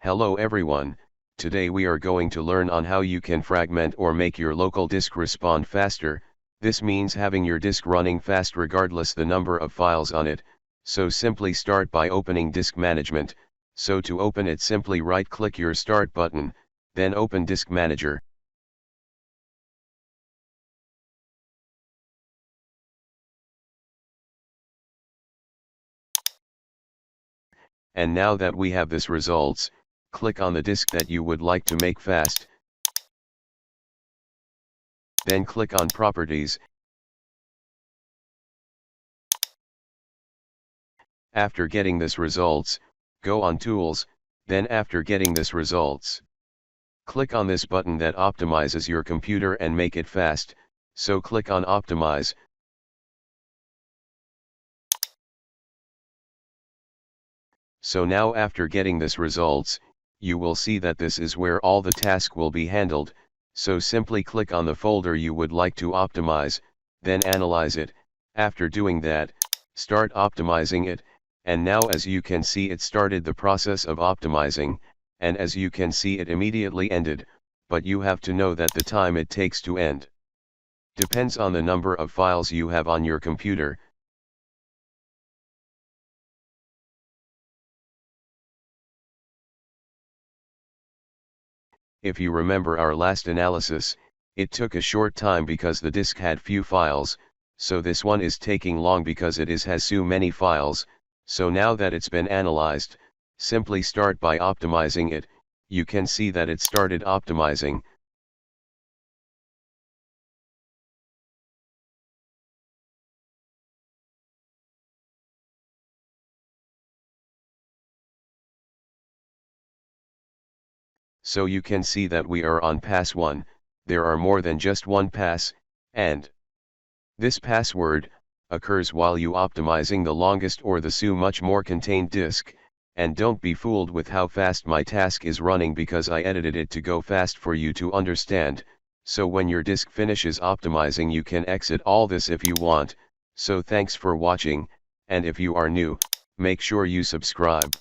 Hello everyone, today we are going to learn on how you can fragment or make your local disk respond faster. This means having your disk running fast regardless the number of files on it. So simply start by opening Disk Management. So to open it, simply right click your Start button, then open Disk Manager. And now that we have this results, click on the disk that you would like to make fast. Then click on Properties. After getting this results, go on Tools, then after getting this results, click on this button that optimizes your computer and make it fast, so click on Optimize. So now after getting this results, you will see that this is where all the task will be handled, so simply click on the folder you would like to optimize, then analyze it. After doing that, start optimizing it, and now as you can see it started the process of optimizing, and as you can see it immediately ended, but you have to know that the time it takes to end depends on the number of files you have on your computer. If you remember our last analysis, it took a short time because the disk had few files, so this one is taking long because it has so many files. So now that it's been analyzed, simply start by optimizing it. You can see that it started optimizing. So you can see that we are on pass 1, there are more than just one pass, and this password occurs while you optimizing the longest or the so much more contained disk. And don't be fooled with how fast my task is running because I edited it to go fast for you to understand. So when your disk finishes optimizing you can exit all this if you want. So thanks for watching, and if you are new, make sure you subscribe.